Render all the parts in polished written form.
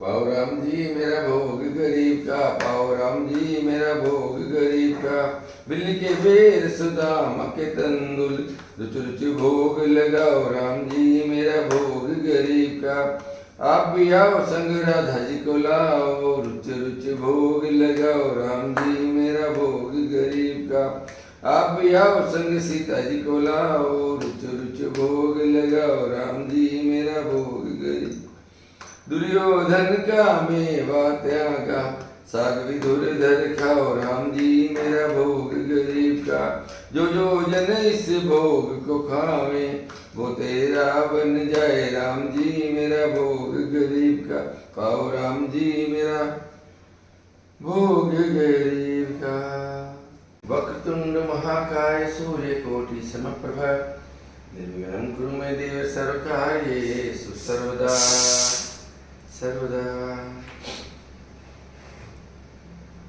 पाओ राम जी मेरा भोग गरीब का, पाओ राम जी मेरा भोग गरीब का। बिल्ली के बेर सुदामा के तंदुल, रुच रुच भोग लगाओ राम जी मेरा भोग गरीब का। आप भी आओ संग राधा जी को लाओ, रुच रुच भोग लगाओ राम जी मेरा भोग गरीब का। आप भी आओ संग सीता जी को लाओ, रुच रुच भोग लगाओ राम जी मेरा भोग गरीब। दुर्योधन का मेवा त्यागा, साग विधुर धर खाओ राम जी मेरा भोग गरीब का। जो जन इस भोग को खावे, वो तेरा बन जाए राम जी मेरा भोग गरीब का। पाओ राम जी मेरा भोग गरीब का। वक्रतुंड महाकाय सूर्य कोटि समप्रभ, निर्विघ्नं कुरु मे देव सर्वकार्येषु सर्वदा सर्वदा।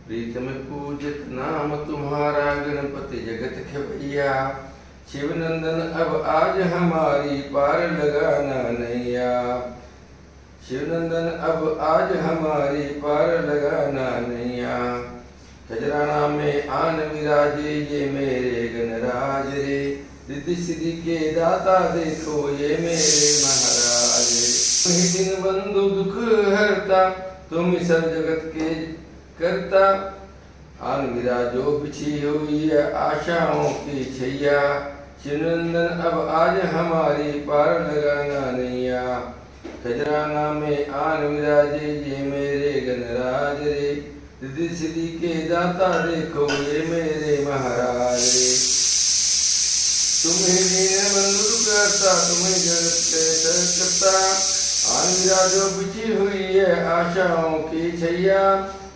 प्रीतम पूजित नाम तुम्हारा, गणपति जगत खेवैया। शिवनंदन अब आज हमारी पार लगाना नैया, शिवनंदन अब आज हमारी पार लगाना नैया। खजराना में आन विराजे ये मेरे गणराज रे, रिद्धि सिद्धि के दाता देखो ये मेरे महाराज रे। तुम्ही दिन बंधु दुख हरता, तुम सब जगत के करता। आन विराजो बिछी हुई है आशाओं की छैया, शिवनंदन अब आज हमारी पार लगाना नैया। खजराना में आन विराजे ये मेरे गणराज रे, रिद्धि सिद्धि के दाता देखो ये मेरे महाराज रे। तुम्हें दीन बंधु करता, तुम्हें जगत के करता। आन विराजो बिछी हुई है आशाओं की छैया,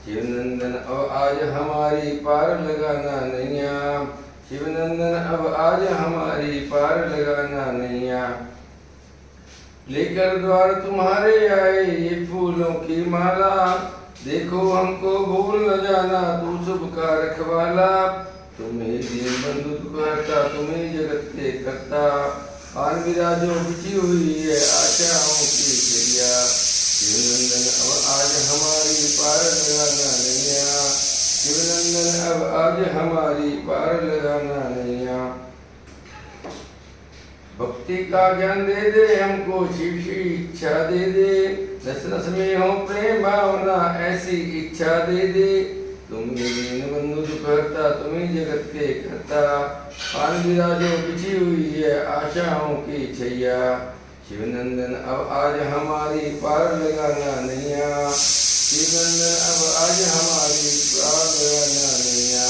शिवनंदन अब आज हमारी पार लगाना नैया। शिवनंदन अब आज हमारी पार लगाना नैया। लेकर द्वार तुम्हारे आए ये फूलों की माला, देखो हमको भूल न जाना तू शुभ का रखवाला। तुम्हें दीन बंधु करता, तुम्हें जगत के करता। आन विराजो बिछी हुई है आशाओं की छैया, शिवनंदन अब आज हमारी पार लगाना नैया। शिवनंदन अब आज हमारी पार लगाना नैया। भक्ति का ज्ञान दे दे हमको, शिव की इच्छा दे दे। नस नस में हो प्रेम भावना, ऐसी इच्छा दे दे। तुम्हें दीन बंधु करता, तुम्हें जगत के करता। आन विराजो बिछी हुई है आशाओं की छैया, शिवनंदन अब आज हमारी पार लगाना नैया। शिवनंदन अब आज हमारी पार लगाना नैया।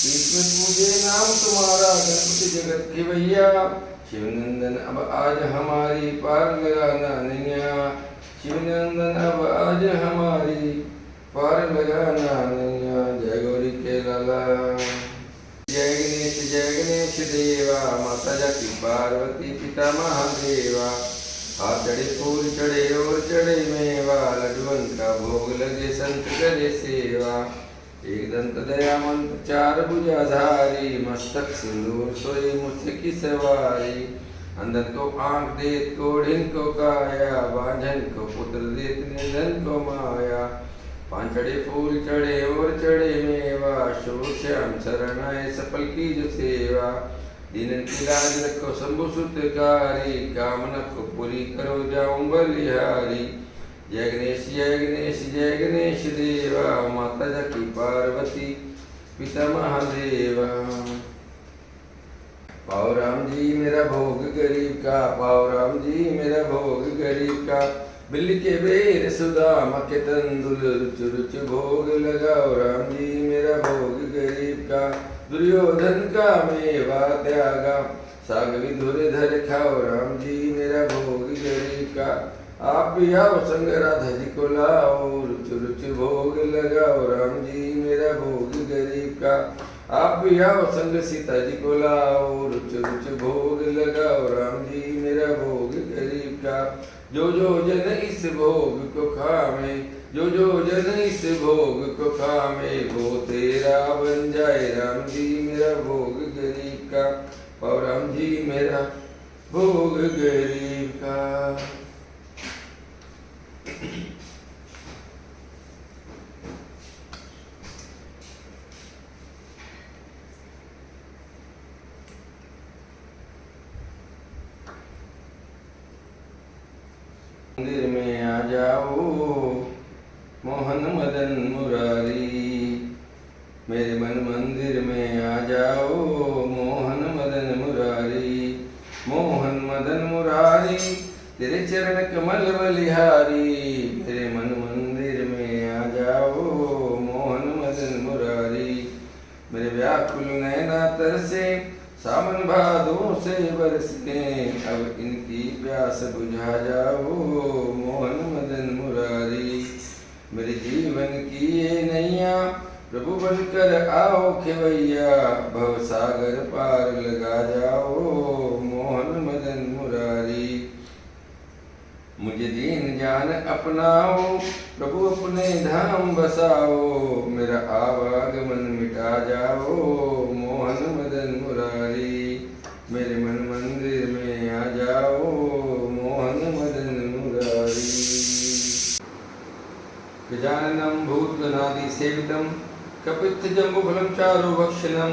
इसमें पूजे नाम तुम्हारा, गणपति जगत के भैया। शिवनंदन अब आज हमारी पार लगाना नैया। शिवनंदन अब आज हमारी पार लगाना नैया। जय गौरी के लाला। जय गणेश देवा, माता जाकी पार्वती पिता महादेवा। हाथ चढ़े फूल चढ़े और चढ़े मेवा, लड्डुअन का भोग लगे संत करे सेवा। एक दंत दयामंत चार भुजाधारी, मस्तक सिंदूर सोई मुझसे की सवारी। अंधन को आंख देत कोढ़िन को काया, बांझन को पुत्र देत निर्धन को माया। पान चढ़े फूल चढ़े और चढ़े मेवा, शुभ श्याम शरण आए सफल की जो सेवा। दीनन की लाज रखो शंभु सुतकारी, कामना को पूरी करो जाऊं बलिहारी। जय गणेश जय गणेश जय गणेश देवा, माता जाकी पार्वती पिता महादेवा। पाओ राम जी मेरा भोग गरीब का, पाओ राम जी मेरा भोग गरीब का। बिल्ली के बेर सुदामा के तंदुल, रुच रुच भोग लगाओ राम जी मेरा भोग गरीब का। दुर्योधन का मेवा त्यागा, साग विधुर धर खाओ राम जी मेरा भोग गरीब का। आप भी आओ संग राधा जी को लाओ, रुच रुच भोग लगाओ राम जी मेरा भोग गरीब का। आप भी आओ संग सीता जी को लाओ, रुच रुच भोग लगाओ राम जी मेरा भोग गरीब का। जो जन इस भोग को खावे, जो जन इस भोग को खावे, वो तेरा बन जाए राम जी मेरा भोग गरीब का। और राम जी मेरा भोग गरीब का। मंदिर में आ जाओ मोहन मदन मुरारी, मेरे मन मंदिर में आ जाओ मोहन मदन मुरारी, मोहन मदन मुरारी तेरे चरण कमल बलिहारी, मेरे मन मंदिर में आ जाओ मोहन मदन मुरारी, मेरे व्याकुल नैना तरसे सावन भादों से बरसने, अब इनकी प्यास बुझा जाओ मोहन मदन मुरारी, मेरे जीवन की ये नैया प्रभु बनकर आओ खेवैया, भव सागर पार लगा जाओ मोहन मदन मुरारी, मुझे दीन जान अपनाओ प्रभु अपने धाम बसाओ, मेरा आवागमन मिटा जाओ मोहन मदन मुरारी, मेरे मन मंदिर में आ जाओ मोहन मदन मुरारी। गजाननं भूतगणादि सेवितं कपित्थजम्बुफलं चारुभक्षणं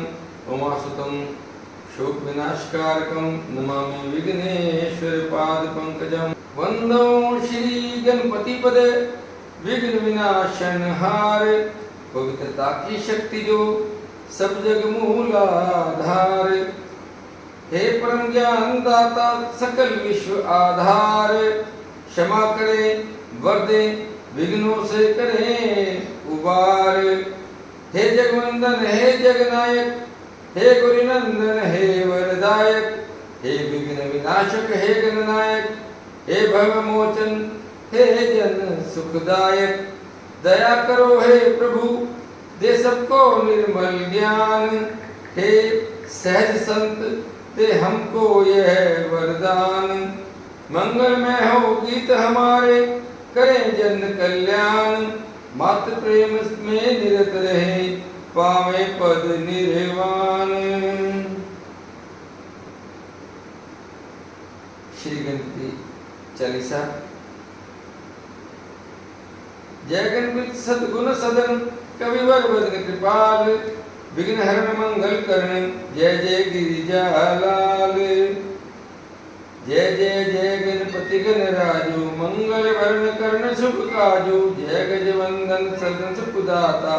उमासुतं शोक विनाशकारकं नमामि विघ्नेश्वर पाद पंकजं, वंदो श्री गणपति पद विघ्न विनाशन हार, पवित्रता की शक्ति जो सब जग मूलाधार, हे परम ज्ञान दाता सकल विश्व आधार, क्षमा करे वर दे विघ्नों से करें उबार, हे जगवंदन हे जगनायक हे गुरुनंदन हे वरदायक, हे विघ्न विनाशक हे गणनायक, हे भवमोचन हे जन सुखदायक, दया करो हे प्रभु दे सबको निर्मल ज्ञान, हे सहज संत दे हमको यह वरदान, मंगलमय हो गीत हमारे करें जन कल्याण, मातृ प्रेम में निरत रहे पावे पद निर्वाण। श्री गणपति चालीसा। जय गणपति सद्गुण सदन कविवर वदन कृपाल, विघ्न हरण मंगल करण जय जय गिरिजालाल, जय जय जय गणपति गणराजो मंगल वरण कर्ण सुख काजो, जय गजवंदन सदन सुखदाता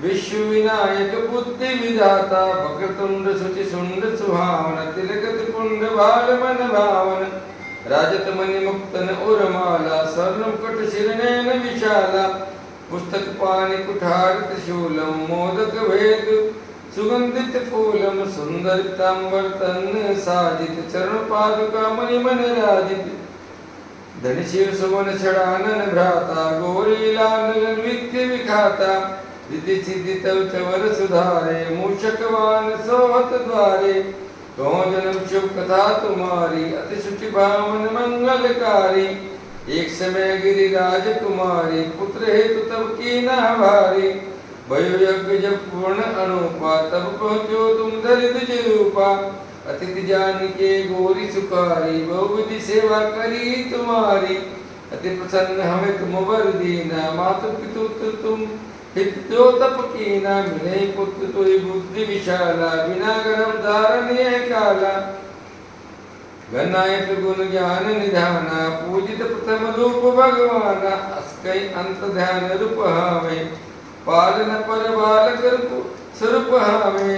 विश्व विनायक बुद्धि विधाता, वक्रतुंड शुचि सुंड सुहावन तिलकत पुंड बाल मन भावन, राजत मणि मुक्तन उर्माला स्वर्ण मुकुट शिर नयन विशाला, पुस्तक पाणि कुठार त्रिशूलम मोदक भेद सुगंधित फूलम, सुंदर पीतांबर तन साजित चरण पादुका मणि मन राजित, धन शिव सुमन छड़ानन भ्राता गौरी लाल विख्य विखाता, रिद्धि सिद्धि तव चवर सुधारे मूषकवान सोहत द्वारे, कहो जन्म शुभ कथा तुम्हारी अति शुचि भावन मंगलकारी, एक समय गिरिराज कुमारी पुत्र हेतु तब की न भारी, भयो यज्ञ जब पूर्ण अनुपा तब पहुँचो तुम दरिद्र रूपा, अतिथि जान के गोरी सुखारी बहुविधि सेवा करी तुम्हारी, अति प्रसन्न हमें तुम वर दीना मातु पितु तुम हित जो तप कीना, मिले पुत्र तो बुद्धि विशाला बिना गर्भ धारण यह काला, गणायक गुण ज्ञान निधाना पूजित प्रथम रूप भगवाना, अस्कई अंत ध्यान रूप हावे पालन पर बालक स्वरूप हावे,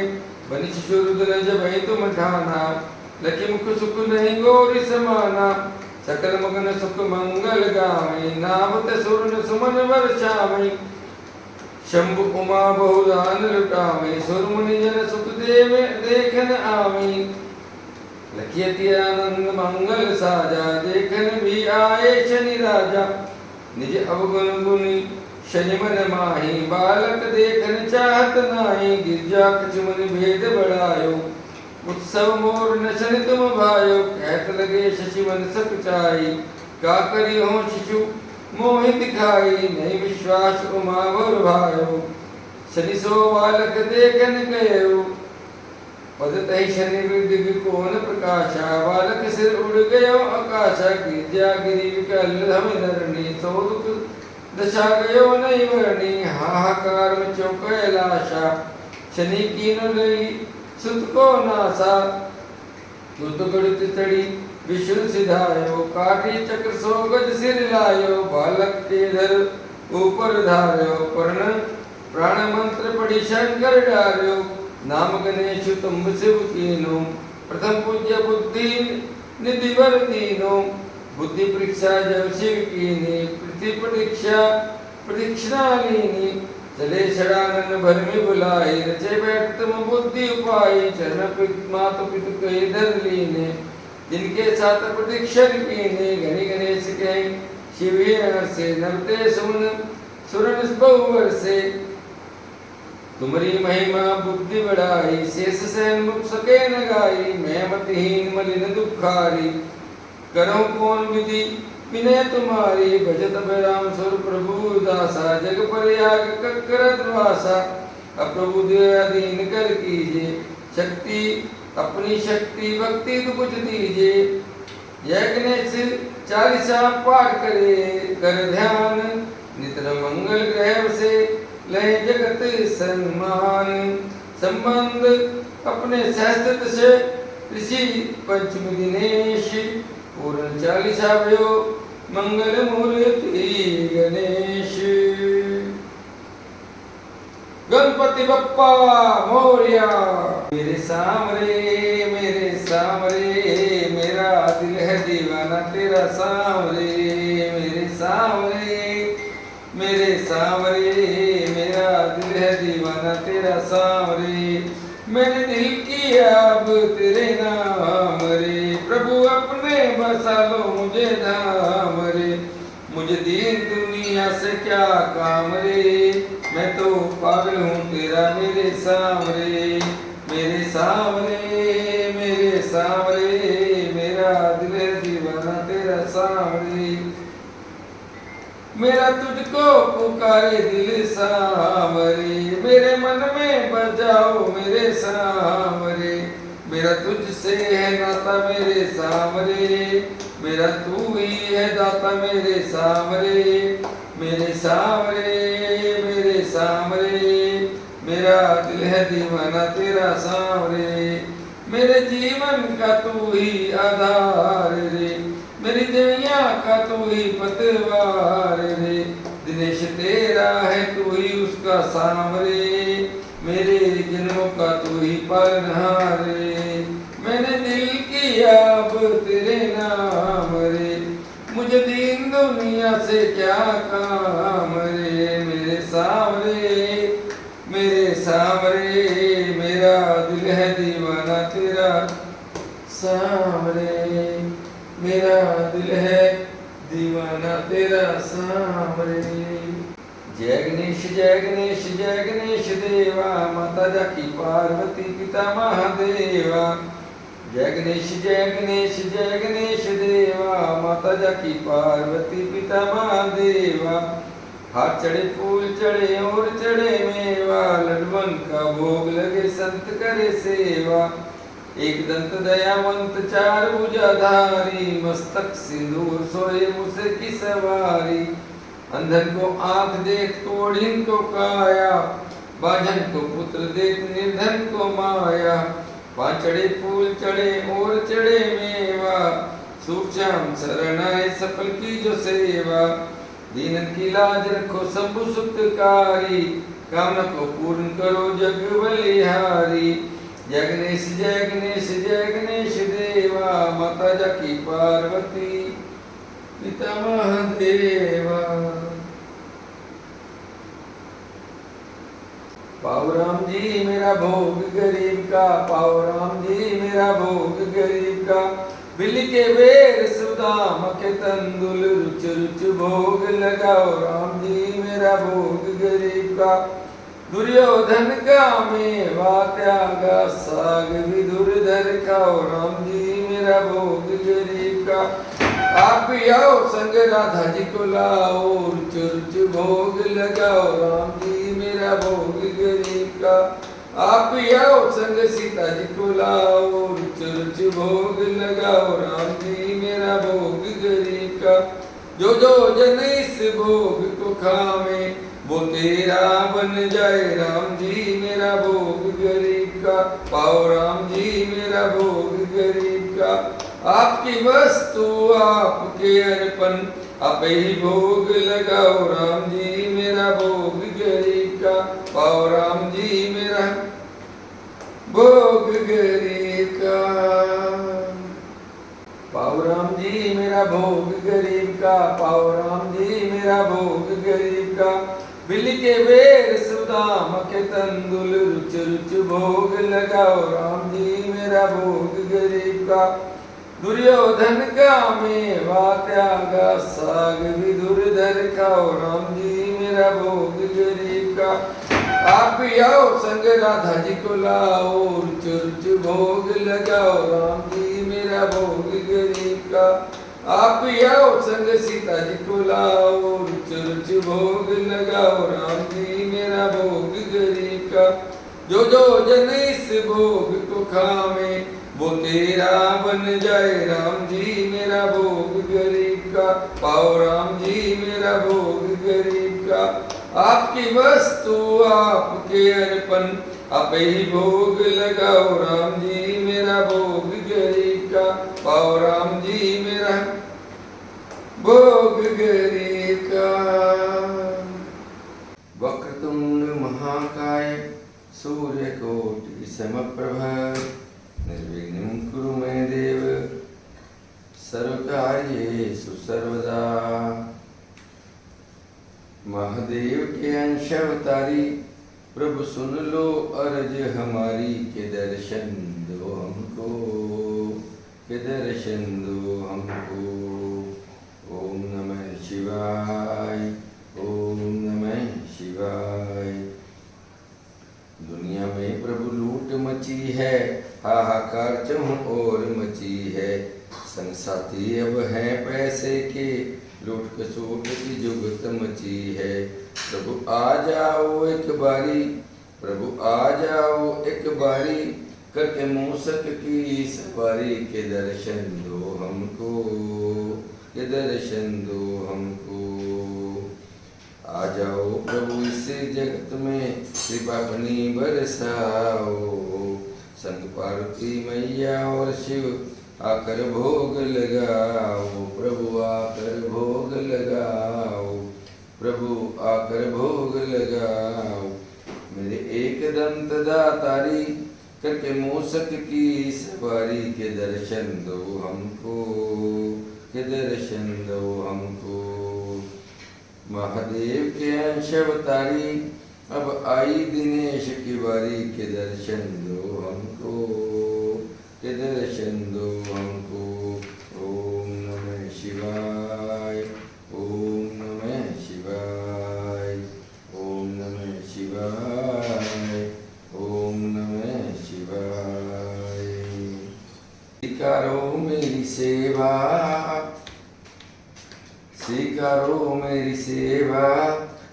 बनि शिशु रुद्र जब तुम ठाना, लखी मुख सुख नहीं गौरी समाना, सकल मगन सुख मंगल गावे नामत सुरन सुमन वर्षावे, शंभु उमा बहुदान लुटावे सुरमुनि जन सुख देव देखन आवे, लखियति आनंद मंगल साजा देखन भी आए शनि राजा, निज अवगुण गुनी शनि मन माही बालक देखन चाहत नाही, गिरजा कछुमन भेद बढ़ायो उत्सव मोर नशन तुम भायो, कहत लगे शशि मन सकुचाई का करी हो शिशु मोहि दिखाई, नहीं विश्वास उमा वर भायो, शनि सो बालक देखन गयो, पद तहि शनि वृद्धि कोन प्रकाशा, बालक सिर उड़ गयो आकाशा, गिरजा गिरी विकल हम धरणी, सो दुख दशा गयो नहीं वर्णी, हाहाकार में चौकैलाशा, शनि कीन लई सुत को नासा, दूत गड़ित तड़ी विष्णु सिधायो काटी चक्र सो गज सिर लायो बालक के धर ऊपर धार्यो पर्ण प्राण मंत्र पढ़ी शंकर डार्यो नाम गणेश तुम शिव कीनो प्रथम पूज्य बुद्धि निधि वर दीनो बुद्धि परीक्षा जब शिव कीनी पृथ्वी प्रदीक्षा लीनी चले षडानन भर में बुलाई रचे बैठ तुम बुद्धि उपाय चरण पित मात पित कही धर लीने जिनके साथ प्रदीक्षण कीने गणि गणेश कहे शिव से नवते सुन सुरन बहुवर से तुम्हारी महिमा बुद्धि बढ़ाई शेष सहन मुख सके न गाई मैं मतहीन मलिन दुखारी करो कौन विधि विनय तुम्हारी भजत राम सुर प्रभु दासा जग पर याग कर वासा अब प्रभु दीन कर कीजिए शक्ति अपनी शक्ति भक्ति तो कुछ दीजिए यह गणेश चालीसा पाठ करे कर ध्यान नित्र मंगल ग्रह से लय जगत सम्मान संबंध अपने सहस्त्र से ऋषि पंचमी दिनेश पूर्ण चालीसा भयो मंगल मूर्ति गणेश गणपति बप्पा मोरया मेरे सामरे मेरा दिल है दीवाना तेरा सामरे मेरे सामरे मेरा दिल है दीवाना तेरा सामरे मैंने दिल किया अब तेरे नाम रे प्रभु अपने बसा लो मुझे धाम रे मुझे दीन दुनिया से क्या काम रे मैं तो पागल हूँ तेरा मेरे सामरे मेरा दिल है दीवाना तेरा सामरे मेरा तुझको पुकारे दिल सामरे मेरे मन में बजाओ मेरे सामरे मेरा तुझसे है नाता मेरे सामरे मेरा तू ही है दाता मेरे सामरे मेरा दिल है दीवाना तेरा सामरे मेरे जीवन का तू ही आधार रे मेरी दुनिया का तू ही पतवार रे दिनेश तेरा है तू ही उसका सामरे मेरे जन्मों का तू ही पालनहार रे मैंने दिल किया अब तेरे नाम रे मुझे दीन दुनिया से क्या काम रे मेरे सामरे मेरा दिल है दीवाना तेरा सामरे मेरा दिल है दीवाना तेरा सामरे जय गणेश देवा माता जाकी पार्वती पिता महादेवा जय गणेश देवा माता जाकी पार्वती पिता महादेवा हाथ चढ़े फूल चढ़े और चढ़े मेवा लडवन का भोग लगे संत करे सेवा एक दंत दयावंत चार भुजाधारी मस्तक सिंदूर सोए मुझसे की सवारी अंधन को आंख देख कोढ़िन को काया बांझन को पुत्र देख निर्धन को माया पांच चढ़े फूल चढ़े और चढ़े मेवा सूक्ष्म शरणाए सफल की जो सेवा दीनन की लाज रखो शंभु सुखकारी कामना को पूर्ण करो जग बलिहारी जय गणेश देवा माता जाकी पार्वती पिता महादेवा पाओ राम जी मेरा भोग गरीब का पाओ राम जी मेरा भोग गरीब का बिल्ली के बेर सुदाम के तंदुल रुच रुच भोग लगाओ राम जी मेरा भोग गरीब का दुर्योधन का मेवा त्यागा साग विदुरधर खाओ राम जी मेरा भोग गरीब का आप भी आओ संग राधा जी को लाओ रुच रुच भोग लगाओ राम जी मेरा भोग गरीब का आप भी आओ संग सीता जी को लाओ रुच रुच भोग लगाओ राम जी मेरा भोग गरीब का जो जो जन इस भोग को खावे वो तेरा बन जाए राम जी मेरा भोग गरीब का पाओ राम जी मेरा भोग गरीब का आपकी वस्तु आपके अर्पण, आप ही भोग लगाओ राम जी। मेरा भोग गरीब का पाओ राम जी, मेरा भोग गरीब का पाओ राम जी। मेरा भोग गरीब का पाओ राम जी, मेरा भोग गरीब का। बिल के बेर सुदाम के तंदुल, रुच रुच भोग लगाओ राम जी। मेरा भोग गरीब का। दुर्योधन का मेवा त्यागा, साग विदुरधर खाओ राम जी। मेरा भोग गरीब का। आप आओ संग राधा जी को लाओ, रुच रुच भोग लगाओ राम जी। मेरा भोग गरीब का। आप आओ संग सीता जी को लाओ, रुच रुच भोग लगाओ राम जी। मेरा भोग गरीब का। जो जो जन इस भोग को खावे, वो तेरा बन जाए राम जी। मेरा भोग गरीब का पाओ राम जी। मेरा भोग गरीब का। आपकी वस्तु आपके अर्पण, आप ही भोग लगाओ राम जी। मेरा भोग गरीब का पाओ राम जी। मेरा भोग गरीब का। वक्रतुंड महाकाय, सूर्यकोटि समप्रभ, निर्विघ्नं कुरु मे देव, सर्वकार्येषु सर्वदा। महादेव के अंश अवतारी, प्रभु सुन लो अर्ज हमारी। के दर्शन दो हमको, के दर्शन दो हमको। ओम नमः शिवाय, ओम नमः शिवाय। दुनिया में प्रभु लूट मची है, हाहाकार चहुं ओर मची है। संग साथी अब है पैसे के, लूट खसोट की जुगत मची है। प्रभु आ जाओ एक बारी, प्रभु आ जाओ एक बारी, करके मूसक की सवारी। के दर्शन दो हमको, के दर्शन दो हमको। आ जाओ प्रभु इस जगत में, कृपा अपनी बरसाओ। संग पार्वती मैया और शिव आकर भोग लगाओ। प्रभु आकर भोग लगाओ, प्रभु आकर भोग लगाओ। मेरे एक दंत दातारी, करके मूसक की सवारी। के दर्शन दो हमको, के दर्शन दो हमको। महादेव के अंश अवतारी, अब आई दिनेश की बारी। के दर्शन दो हमको, के दर्शन दो हमको। ओम नमः शिवाय, ओम नमः शिवाय, ओम नमः शिवाय, ओम नमः शिवाय। स्वीकारो मेरी सेवा, स्वीकारो मेरी सेवा,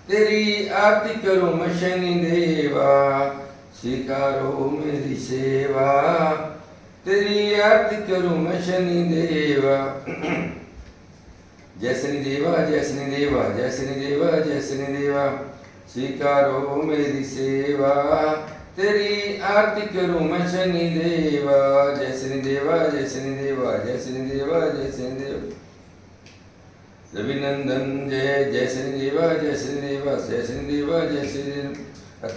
तेरी आरती करूं मैं शनि देवा। स्वीकारो मेरी सेवा, तेरी आरती करूं मैं शनि देवा। जय शनि देवा, जय शनि देवा, जय शनि देवा, जय शनि देवा। स्वीकारो मेरी सेवा, तेरी आरती करूं मैं शनि देवा। जय शनि देवा, जय शनि देवा, जय शनि देवा, जय शनि देवा। रविनंदन जय, जय शनि देवा, जय शनि देवा, जय शनि देवा, जय शनि देवा।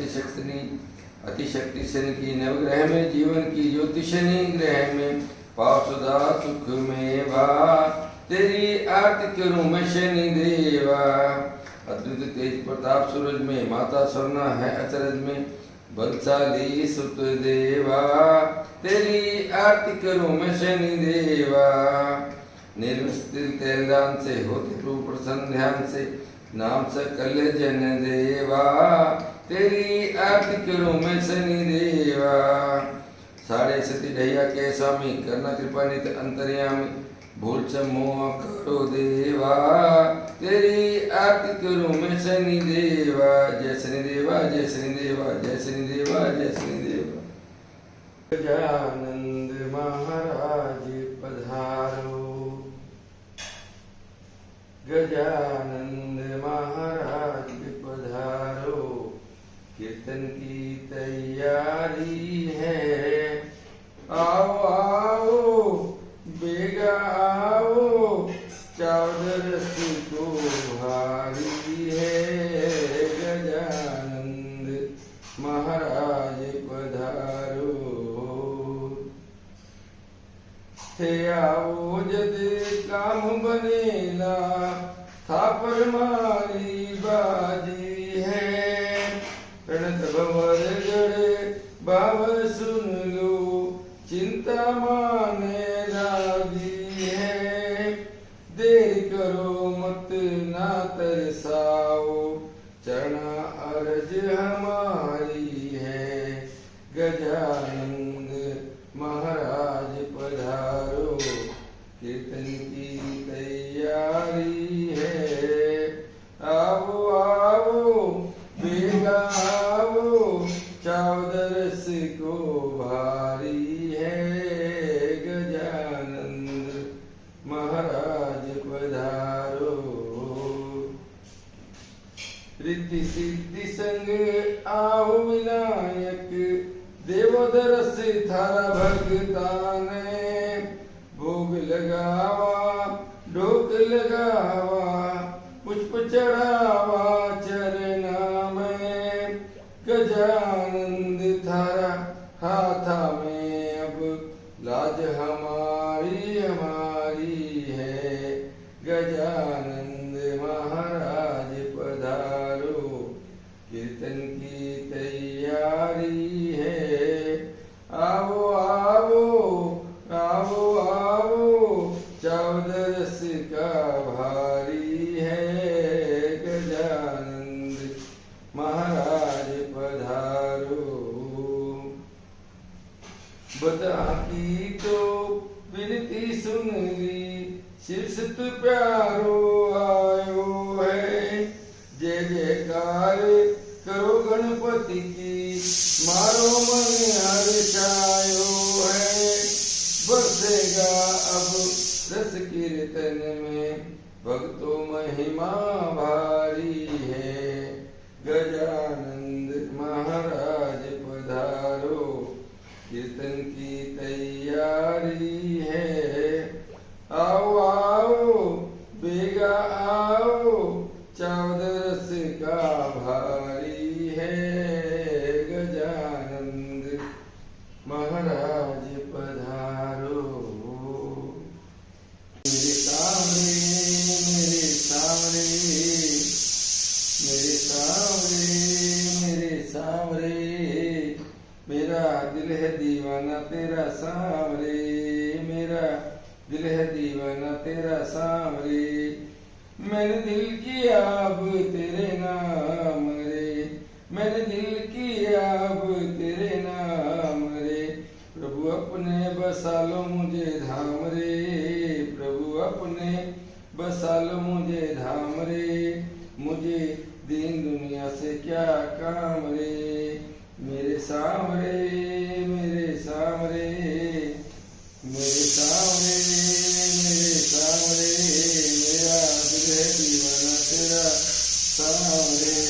अतिशक्ति शनि की नवग्रह में, जीवन की ज्योति शनि ग्रह में। पाव सदा सुख में बा, तेरी आरती करूं मैं शनि देवा। अद्भुत तेज प्रताप सूरज में, माता स्वर्णा है अचरज में। बलशाली सुत देवा, तेरी आरती करूं मैं शनि देवा। निर्मस्तिल तैलदान से होते प्रभु प्रसन्न ध्यान से। नाम सकल जन देवा, तेरी आरती करूं मैं शनि देवा। साढ़े सती ढैया के स्वामी, करना कृपा नित अंतर्यामी। भूल मोह करो देवा, तेरी आरती करूं मैं शनि देवा। जय शनि देवा, जय शनि देवा, जय शनि देवा, जय शनि देवा। गजानंद महाराज पधारो, गजानंद महाराज पधारो। कीर्तन की तैयारी है, आओ आओ बेग चरणा अर्ज हमारी है। गजानंद महाराज पधारो, कीर्तन की तैयारी है। आओ आओ बेगा आओ, चौदरस को भारी है। गजानंद महाराज पधारो, रिद्धि सिद्धि संग आओ विनायक, देवोदरस थारा भगतान। भोग लगावा ढोक लगावा, पुष्प चढ़ावा चरना में। गजानंद थारा हाथा में अब लाज हमारी हमारी है। गजानंद महाराज पधारो, कीर्तन की तैयारी है। आओ आओ आओ आओ, चौदरस का भारी है। गजानंद महाराज पधारो, बता की तो विनती सुन ली, शीर्षत प्यारो आयो है। जय जयकार करो गणपति की, मारो मन हर्षायो है। बरसेगा अब रस कीर्तन में, भक्तों महिमा भारी है। गजानंद महाराज पधारो, कीर्तन की तैयारी है। आओ आओ बेगा आओ, चौदरस का भारी है। गजानंद महाराज पधारो, मेरे सामने मेरे सामने मेरे सामने मेरे सामने, मेरा दिल है दीवाना तेरा सामने। मेरा दिल है दीवाना तेरा सामने, मैंने दिल किया अब तेरे नाम रे। मैंने दिल किया अब तेरे नाम रे। प्रभु अपने बसा लो मुझे धाम रे। प्रभु अपने बसा लो मुझे धाम रे। मुझे दीन दुनिया से क्या काम रे। मेरे सामने मेरे सामने मेरे सामने मेरे सामने, मेरा दिल है दीवाना तेरा सामने।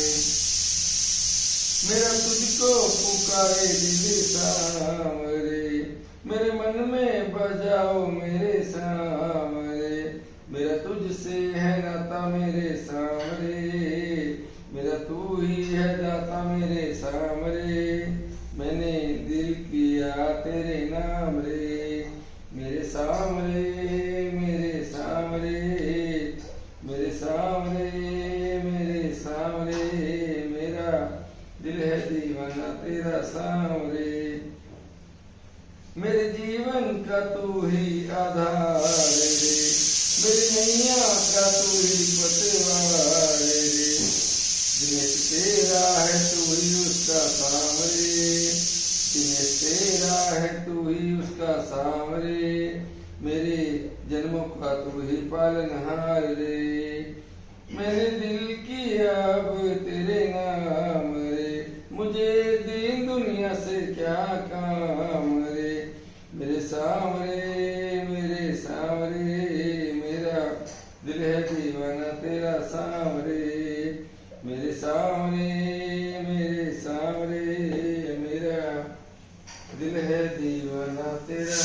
मेरा तुझको पुकारे दिल सामने, मेरे मन में बजाओ मेरे सामने। मेरा तुझसे है नाता मेरे सामने, मेरा तू ही है दाता मेरे सामने। मैंने दिल किया तेरे नाम रे। मेरे सामने मेरे सामने मेरे सामने मेरे सामने, मेरा दिल है दीवाना तेरा सामने। मेरे जीवन का तू ही आधार रे, मेरी नैया का तू ही पतवार रे। दिनेश तेरा है तू ही उसका सामने, दिनेश तेरा है तू ही उसका सामने। मेरे जन्मों का तू ही पालनहार रे। मैंने दिल किया अब तेरे नाम रे। मुझे दीन दुनिया से क्या काम रे। मेरे सामने मेरे सामने, मेरा दिल है दीवाना तेरा सामने। मेरे सामने मेरे सामने, मेरा दिल है दीवाना तेरा।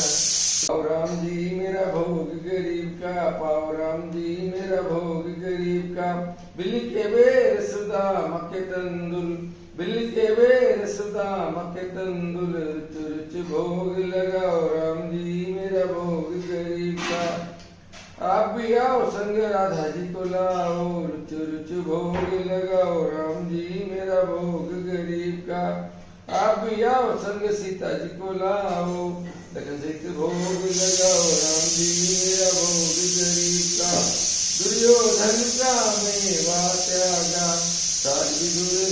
पाओ राम जी मेरा भोग गरीब का, पाओ राम जी मेरा भोग गरीब का। बिल्ली के बेर सुदाम के तंदुल, बिल्ली के बेर सुदाम के तंदुल। रुच रुच भोग लगाओ राम जी मेरा भोग गरीब का। आप भी आओ संग राधा जी को लाओ, रुच रुच भोग लगाओ राम जी मेरा भोग गरीब का। आप भी आओ संग सीता जी को लाओ, लखन से भोग लगाओ राम जी मेरा भोग गरीब का। दुर्योधन का मेवा त्यागा, सारी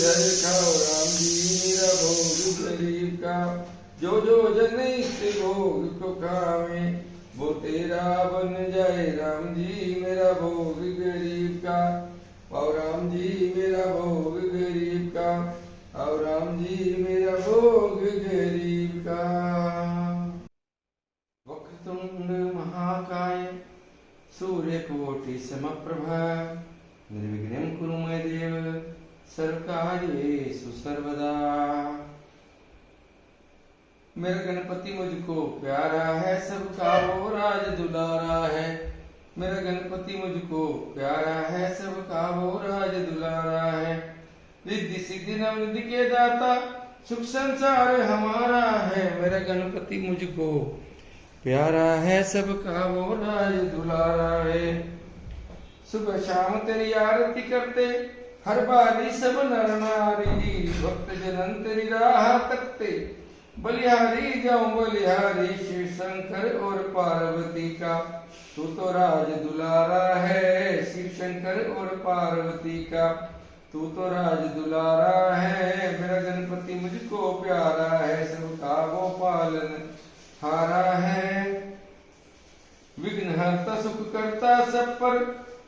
धर खाओ राम जी मेरा भोग गरीब का। जो जन इससे भोग को खावे वो तेरा बन जाए राम जी मेरा भोग गरीब का। पाओ राम जी मेरा भोग गरीब का, आओ राम जी मेरा भोग गरीब का। वक्रतुंड महाकाय सूर्यकोटि समप्रभ निर्विघ्नं कुरु मे देव सर्वकार्येषु सर्वदा। मेरा गणपति मुझको प्यारा है, सबका वो राज दुलारा है। मेरा गणपति मुझको प्यारा है, सबका वो राज दुलारा है। रिद्धि सिद्धि नवनिधि के दाता सुख संसार हमारा है। मेरा गणपति मुझको प्यारा है, सबका वो राज दुलारा है। सुबह शाम तेरी आरती करते हर बारी सब नर नारी। भक्त जनन तेरी राह तकते बलिहारी जाऊं बलिहारी। शिव शंकर और पार्वती का तू तो राज दुलारा है। शिव शंकर और पार्वती का तू तो राज दुलारा है। मेरा गणपति मुझको प्यारा है, सबका वो पालन हारा है। विघ्न हरता सुख करता सब पर,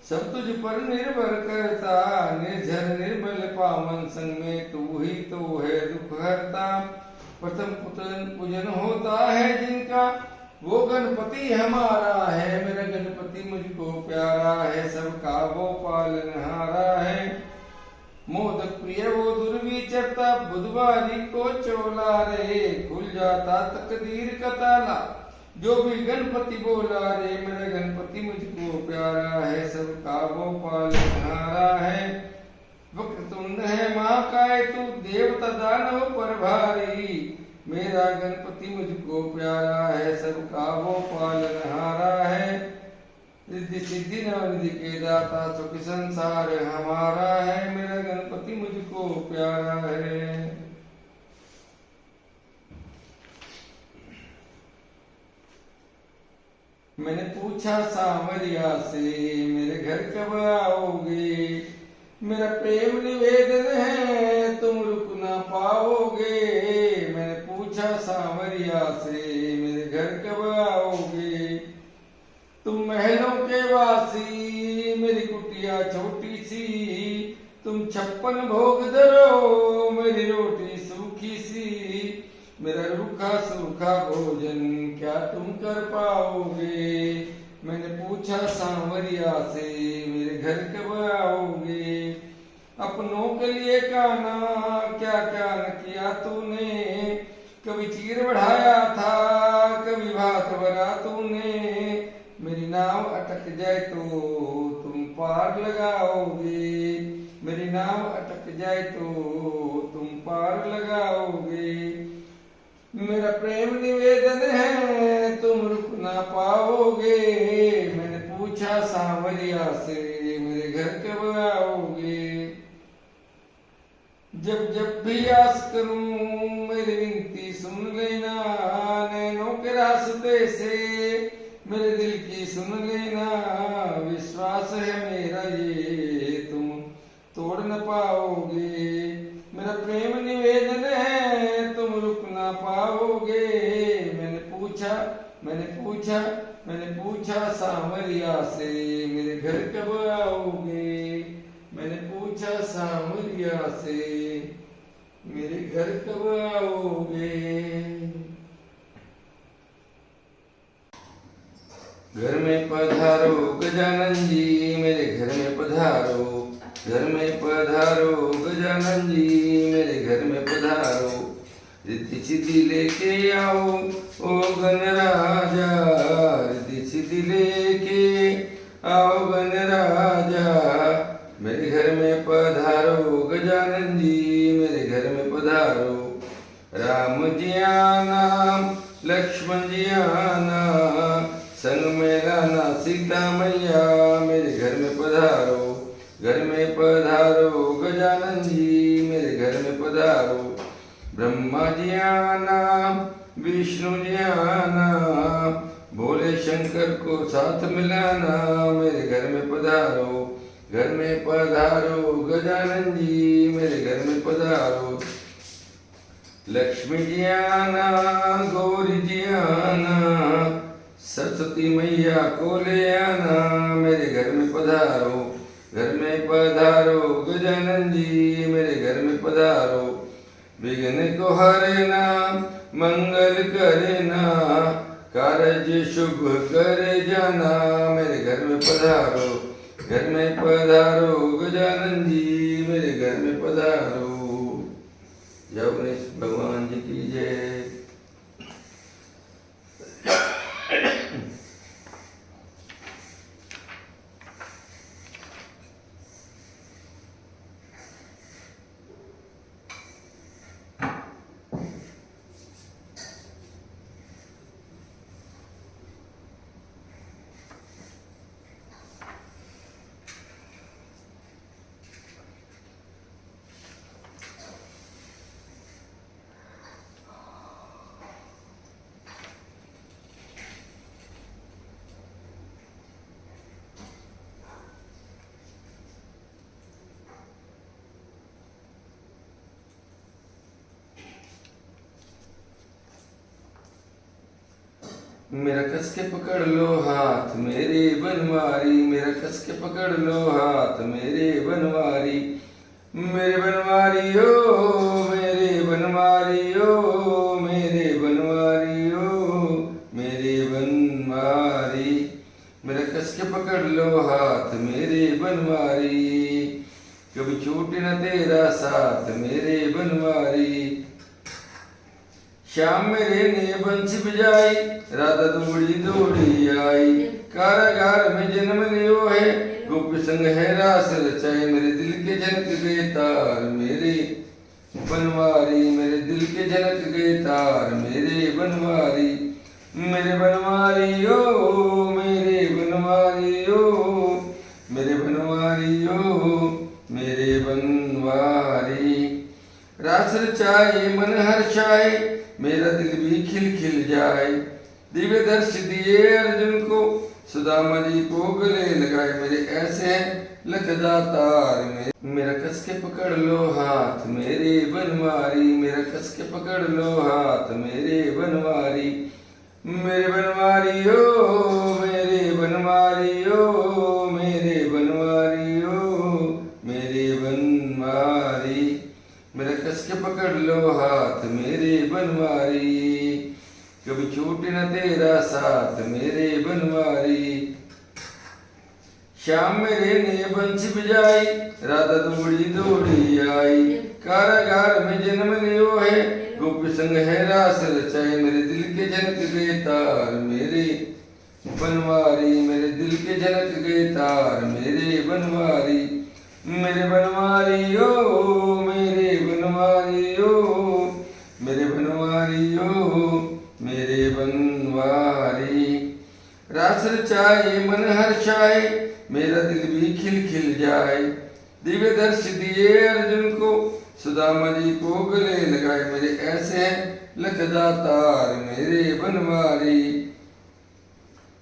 सब तुझ पर निर्भर करता। निर्झर निर्मल पावन संग में तू ही तो है दुख हरता। प्रथम पूजन होता है जिनका वो गणपति हमारा है। मेरा गणपति मुझको प्यारा है, सबका वो पालनहारा है। मोदक प्रिय वो दुर्विचरता, बुधवारी को चोला रे। खुल जाता तकदीर का ताला जो भी गणपति बोला रे। मेरा गणपति मुझको प्यारा है, सबका वो पालनहारा है। वक्रतुंड है महाकाय तू देवता दानव पर भारी। मेरा गणपति मुझको प्यारा है, सबका वो पालनहारा है। रिद्धि सिद्धि नवनिधि के दाता सुख संसार हमारा है। मेरा गणपति मुझको प्यारा है। मैंने पूछा सांवरिया से मेरे घर कब आओगे। मेरा प्रेम निवेदन है तुम रुक ना पाओगे। मैंने पूछा सांवरिया से मेरे घर कब आओगे। तुम महलों के वासी मेरी कुटिया छोटी सी। तुम 56 भोग धरो मेरी रोटी सूखी सी। मेरा रूखा सूखा भोजन क्या तुम कर पाओगे। मैंने पूछा सांवरिया से मेरे घर कब आओगे। अपनों के लिए काना क्या क्या न किया तूने। कभी चीर बढ़ाया था कभी भात भरा तूने। मेरी नाव अटक जाए तो तुम पार लगाओगे। मेरी नाव अटक जाए तो तुम पार लगाओगे। मेरा प्रेम निवेदन है तुम रुक ना पाओगे। मैंने पूछा सांवरिया से मेरे घर कब आओगे। जब जब भी आस करूं मेरी विनती सुन लेना। नैनों के रास्ते से मेरे दिल की सुन लेना। विश्वास है मेरा ये तुम तोड़ न पाओगे। मेरा प्रेम निवेदन है तुम रुक ना पाओगे। मैंने पूछा सांवरिया से मेरे घर कब आओगे। मैंने पूछा सांवरिया से मेरे घर कब आओगे। घर में पधारो गजानन जी मेरे घर में पधारो। घर में पधारो गजानन जी मेरे घर में पधारो। रिद्धि सिद्धि लेके आओ ओ गणराजा। रिद्धि सिद्धि लेके आओ गणराजा। मेरे घर में पधारो गजानन जी मेरे घर में पधारो। राम जी आना लक्ष्मण जी आना संग में लाना सीता मैया मेरे घर में पधारो। घर में पधारो गजानन जी मेरे घर में पधारो। ब्रह्मा जी आना विष्णु जी आना भोले शंकर को साथ मिलाना मेरे घर में पधारो। घर में पधारो गजानन जी मेरे घर में पधारो। लक्ष्मी जी आना गौरी जी आना सरस्वती मैया को ले आना मेरे घर में पधारो। घर में पधारो गजानन जी मेरे घर में पधारो। विघ्न को हरे ना मंगल करे ना कार्य शुभ करे जाना मेरे घर में पधारो। घर में पधारो गजानन जी मेरे घर में पधारो। जय गणेश भगवान जी की जय। मेरा कस के पकड़ लो हाथ मेरे बनवारी। मेरा कस के पकड़ लो हाथ मेरे बनवारी। मेरे बनवारी ओ मेरे बनवारी ओ मेरे बनवारी ओ मेरे बनवारी। मेरा कस के पकड़ लो हाथ मेरे बनवारी। कभी छूटे न तेरा साथ मेरे बनवारी। श्याम मेरे ने बंसी बजाई राधा दौड़ी दौड़ी आई। कारागार में जन्म लियो है गोपी संग है रास रचाए। मेरे दिल के जनक गए तार मेरे बनवारी। मेरे दिल के जनक गए तार मेरे बनवारी। मेरे बनवारी ओ मेरे बनवारी ओ मेरे बनवारी ओ मेरे बनवारी। रास रचाए मन हर्षाए मेरा दिल भी खिल खिल जाए। दिव्य दर्श दिए अर्जुन को सुदामा जी को गले लगाए। मेरे ऐसे हैं लखदातार मेरा कस के पकड़ लो हाथ मेरे बनवारी। मेरा कस के पकड़ लो हाथ मेरे बनवारी। मेरे बनवारी ओ मेरे बनवारी ओ मेरे बनवारी ओ मेरे बनवारी। मेरा कस के पकड़ लो हाथ मेरे बनवारी। कभी छूटे न तेरा साथ मेरे बनवारी। श्याम मेरे ने बंसी बजाई राधा दौड़ी दौड़ी आई। कारागार में जन्म लियो है गोपी संग है रास रचाए। मेरे दिल के जनक गए तार मेरे बनवारी। मेरे दिल के जनक गए तार मेरे बनवारी। मेरे बनवारी ओ मेरे बनवारी ओ मेरे बनवारी ओ मेरे बनवारी। रास रचाए मन हर्षाए मेरा दिल भी खिल खिल जाए। दिव्य दर्श दिए अर्जुन को सुदामा जी को गले लगाए। मेरे ऐसे हैं लखदातार मेरे बनवारी।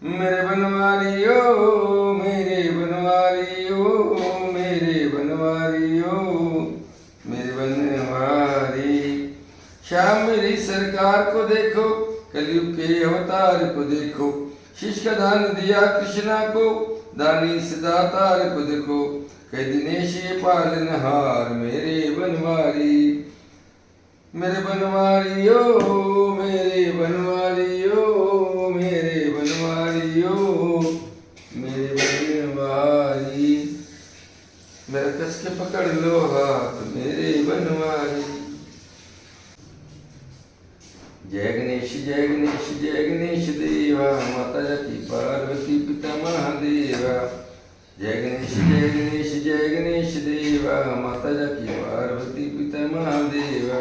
मेरे बनवारी ओ मेरे बनवारी ओ मेरे बनवारी ओ मेरे बनवारी। श्याम मेरी सरकार को देखो कलयुग के अवतार को देखो। शीश का दान दिया कृष्णा को दानी सिदातार को देखो। कई दिनेश ये पालनहार मेरे बनवारी। मेरे बनवारी ओ मेरे बनवारी ओ मेरे बनवारी ओ मेरे बनवारी। मेरा कस के पकड़ लो हाथ मेरे बनवारी। जय गणेश जय गणेश जय गणेश देवा माता की पार्वती पिता महादेवा। जय गणेश जय गणेश जय गणेश देवा माता की पार्वती पिता महादेवा।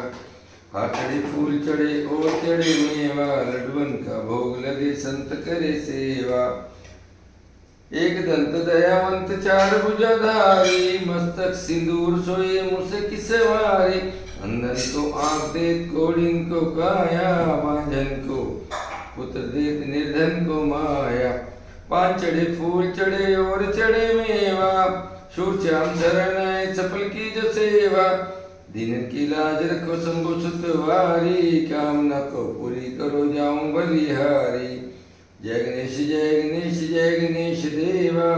हाथ चढ़े फूल चढ़े और चढ़े मेवा लड्डुअन का भोग लगे संत करे सेवा। एक दंत दयावंत चार भुजाधारी मस्तक सिंदूर सोए मुझसे की सवारी। अंधन को आंख देत कोड़िन को काया बांझन को पुत्र देत निर्धन को माया। पान चढ़े फूल चढ़े और चढ़े मेवा शूर श्याम शरण चपल की जो सेवा, दीन की लाज रखो शंभु सुतवारी, कामना को पूरी करो जाऊं बलिहारी। जय गणेश जय गणेश जय गणेश देवा,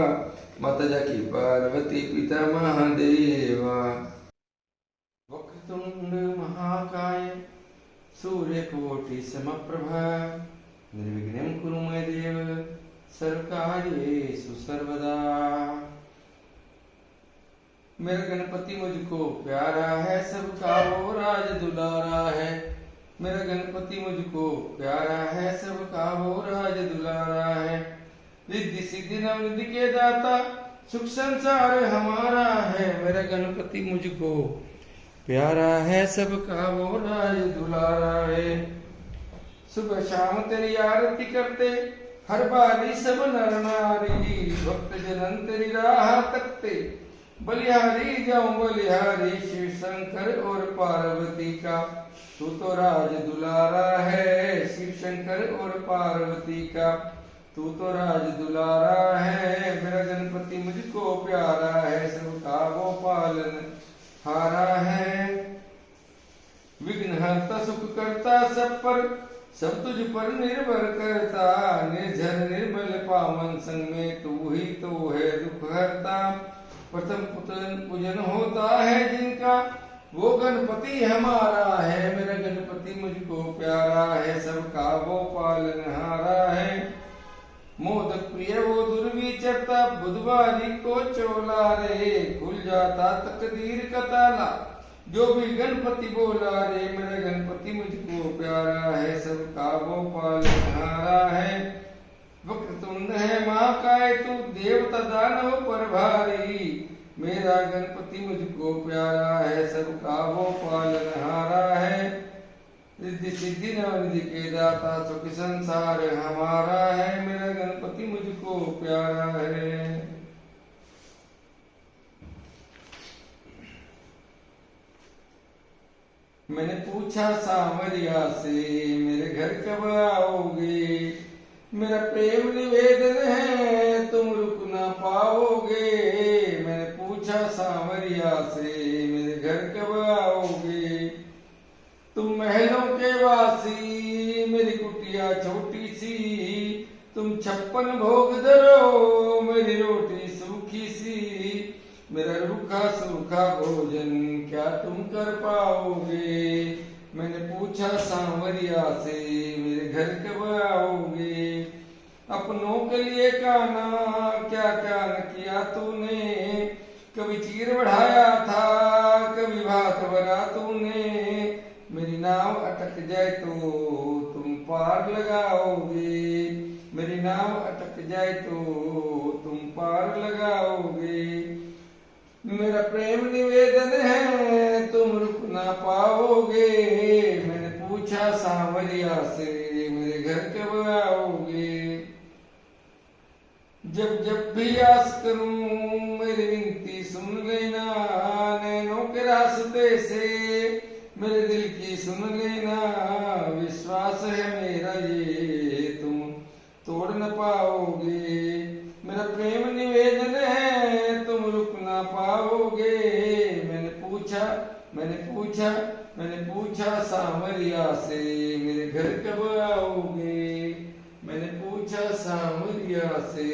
माता जाकी पार्वती पिता महादेवा। वक्रतुंड महाकाय सूर्यकोटि समप्रभा, निर्विघ्नं कुरु मे देव सर्वकार्येषु सर्वदा। मेरा गणपति मुझको प्यारा है, सबका वो राज दुलारा है। मेरा गणपति मुझको प्यारा है, सबका वो राज दुलारा है। रिद्धि सिद्धि नवनिधि के दाता, सुख संसार हमारा है। मेरा गणपति मुझको प्यारा है, सबका वो राज दुलारा है। सुबह शाम तेरी आरती करते, हर बारी सब नर नारी, भक्त जनन तेरी राह तकते, बलिहारी जाऊं बलिहारी। शिव शंकर और पार्वती का तू तो राज दुलारा है, शिव शंकर और पार्वती का तू तो राज दुलारा है। मेरा गणपति मुझको प्यारा है, सबका वो पालन हारा है। विघ्नहर्ता सुख करता सब पर, सब तुझ पर निर्भर करता। निर्झर निर्मल पावन संग में तू ही तो है दुख हरता। प्रथम पूजन होता है जिनका, वो गणपति हमारा है। मेरा गणपति मुझको प्यारा है, सबका वो पालनहारा है। मोदक प्रिय वो दुर्विचरता, बुधवारी को चोला रे, खुल जाता तकदीर का ताला, जो भी गणपति बोला रे। मेरा गणपति मुझको प्यारा है, सबका वो पालनहारा है। वक्रतुंड है महाकाय तू, देवता दानव पर भारी। मेरा गणपति मुझको प्यारा है, सबका वो पालनहारा है। रिद्धि सिद्धि नवनिधि के दाता, सुख संसार हमारा है। मेरा गणपति मुझको प्यारा है। मैंने पूछा सांवरिया से, मेरे घर कब आओगे? मेरा प्रेम निवेदन है, तुम रुक ना पाओगे। मैंने पूछा सांवरिया से, मेरे घर कब आओगे? तुम महलों के वासी, मेरी कुटिया छोटी सी। तुम 56 भोग धरो, मेरी रोटी सूखी सी। मेरा रूखा सूखा भोजन क्या तुम कर पाओगे? मैंने पूछा सांवरिया से, मेरे घर कब आओगे? अपनों के लिए काना क्या क्या न किया तूने। कभी चीर बढ़ाया था, कभी भात भरा तूने। मेरी नाव अटक जाए तो तुम पार लगाओगे। मेरी नाव अटक जाए तो तुम पार लगाओगे। मेरा प्रेम निवेदन है, तुम रुक ना पाओगे। मैंने पूछा सांवरिया से, मेरे घर कब आओगे? जब जब भी आस करूं, मेरी विनती सुन लेना। नैनों के रास्ते से मेरे दिल की सुन लेना। विश्वास है मेरा ये तुम तोड़ न पाओगे। मेरा प्रेम निवेदन है, तुम रुक ना पाओगे। मैंने पूछा सांवरिया से, मेरे घर कब आओगे? मैंने पूछा सांवरिया से,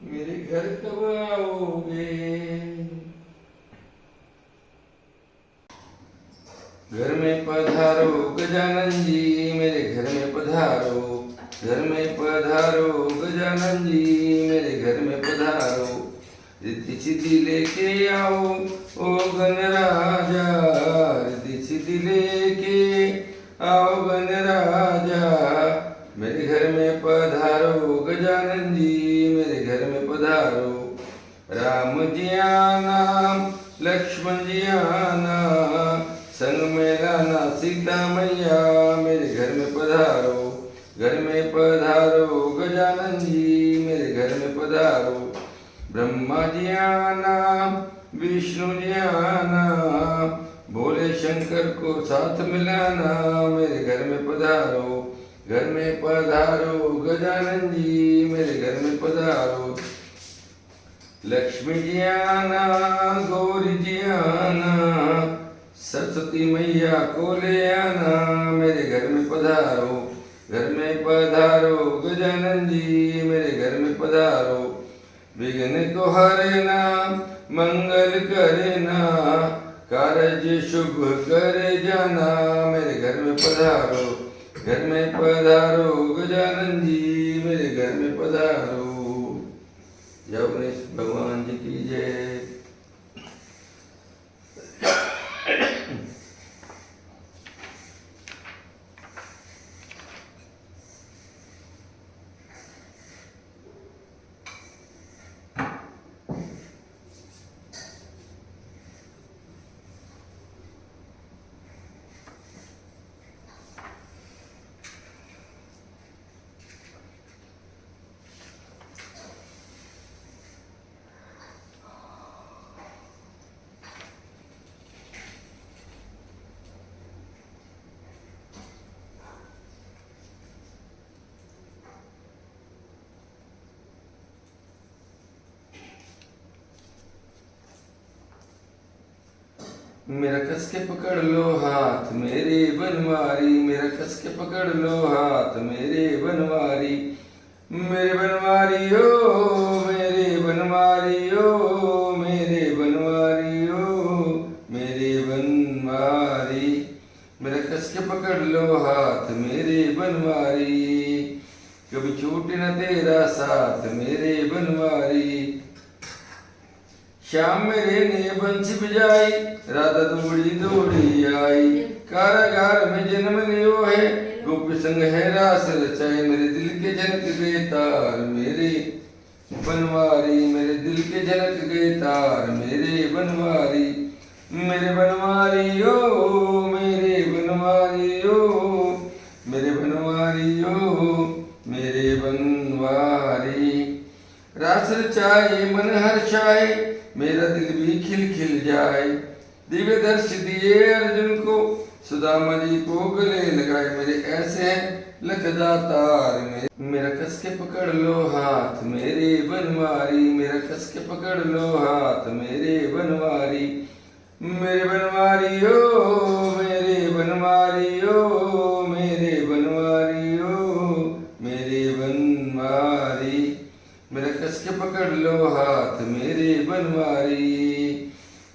मेरे घर कब आओगे? घर में पधारो गजानन जी, मेरे घर में पधारो। घर में पधारो गजानन जी, मेरे घर में पधारो। रिद्धि सिद्धि लेके आओ ओ गणराजा। रिद्धि सिद्धि लेके आओ गणराजा। मेरे घर में पधारो गजानन जी, मेरे घर में पधारो। राम जी आना, लक्ष्मण जी आना, संग में लाना सीता मैया। मेरे घर में पधारो, घर में पधारो गजानन जी, मेरे घर में पधारो। ब्रह्मा जी आना, विष्णु जी आना, भोले शंकर को साथ मिलाना। मेरे घर में पधारो, घर में पधारो गजानन जी, मेरे घर में पधारो। लक्ष्मी जी आना, गौरी जी आना, सरस्वती मैया को ले आना, मेरे घर में पधारो, घर में पधारो, गजानन जी मेरे घर में पधारो, विघ्न को हरना, मंगल करना, कार्य शुभ करे जाना, मेरे घर में पधारो, घर में पधारो, गजानन जी मेरे घर में पधारो। जय गणेश भगवान जी की जय। मेरा कस के पकड़ लो हाथ मेरे बनवारी, मेरा कस के पकड़ लो हाथ मेरे बनवारी, मेरे बनवारी ओ मेरे बनवारी ओ मेरे बनवारी ओ मेरे बनवारी, मेरा कस के पकड़ लो हाथ मेरे बनवारी, कभी छूटे न तेरा साथ मेरे बनवारी। श्याम मेरे ने बंसी बजाई, राधा दौड़ी दौड़ी आई, कारागार में जन्म लियो है, गोपी संग है रास रचाए, मेरे दिल के जनक गए तार मेरे बनवारी, मेरे दिल के जनक गए तार मेरे बनवारी, मेरे बनवारी ओ मेरे बनवारी ओ मेरे बनवारी ओ मेरे बनवारी, रास रचाए मन हर्षाए, मेरा दिल भी खिल खिल जाए, दिव्य दर्श दिए अर्जुन को, सुदामा जी को गले लगाए, मेरे ऐसे हैं लखदातार मेरा कस के पकड़ लो हाथ मेरे बनवारी, मेरा कस के पकड़ लो हाथ मेरे बनवारी, मेरे बनवारी ओ मेरे बनवारी ओ मेरे बनवारी ओ मेरे बनवारी, मेरा कस के पकड़ लो हाथ मेरे बनवारी,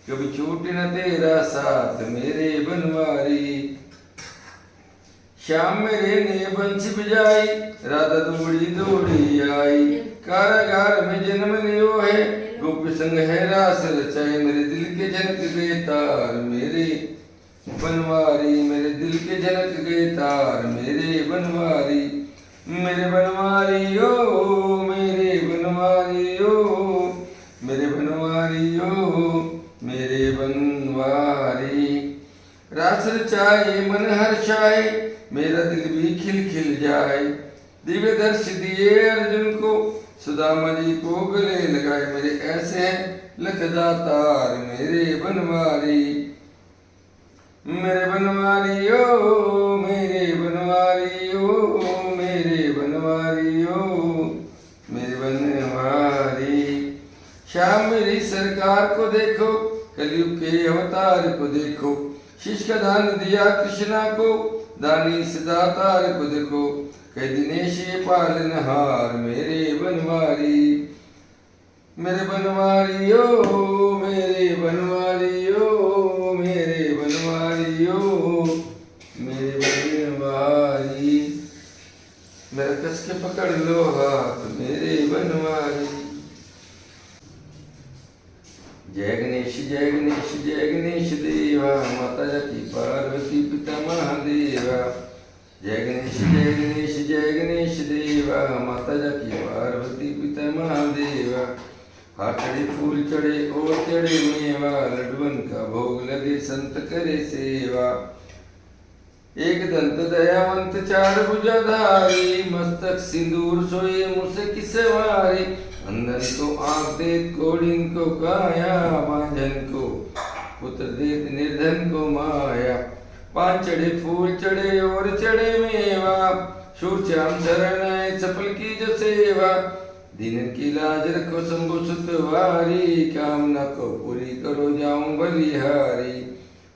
कभी छूटे न तेरा साथ मेरे बनवारी। श्याम मेरे ने बंसी बजाई, राधा दौड़ी दौड़ी आई, कारागार में जन्म लियो है, गोपी संग है रास रचाए, मेरे दिल के जनक गए तार मेरे बनवारी, मेरे दिल के जनक गए तार मेरे बनवारी, मेरे बनवारी ओ मेरे बनवारी ओ मेरे बनवारी ओ मेरे बनवारी, रास रचाए मन हर्षाए, मेरा दिल भी खिल खिल जाए, दिव्य दर्श दिए अर्जुन को, सुदामा जी को गले लगाए, मेरे ऐसे हैं लखदातार मेरे बनवारी, मेरे बनवारी ओ मेरे बनवारी ओ मेरे बनवारी ओ मेरे बनवारी। श्याम मेरी सरकार को देखो, कलयुग के अवतार को देखो, शीश का दान दिया कृष्णा को, दानी सिदातार को देखो, कई दिनेश ये पालनहार मेरे बनवारी, मेरे बनवारी ओ मेरे बनवारी ओ मेरे बनवारी ओ मेरे बनवारी, मेरा कस के पकड़ लो हाथ मेरे बनवारी। जय गणेश जय गणेश जय गणेश देवा, माता की पार्वती पिता महादेवा, जय गणेश जय गणेश जय गणेश देवा, माता की पार्वती पिता महादेवा, हाथ चढ़े फूल चढ़े और चढ़े मेवा, लड्डुअन का भोग लगे संत करे सेवा, एक दंत दयावंत चार भुजाधारी, मस्तक सिंदूर सोए मुझसे किस वारी, अंधन को आंख देत कोड़िन को काया, मांझन को पुत्र देत निर्धन को माया, पांच चढ़े फूल चढ़े और चढ़े मेवा, शूर श्याम शरण आए सफल की जो सेवा, दीन की लाज रखो शंभु सुतवारी, कामना को पूरी करो जाऊं बलिहारी।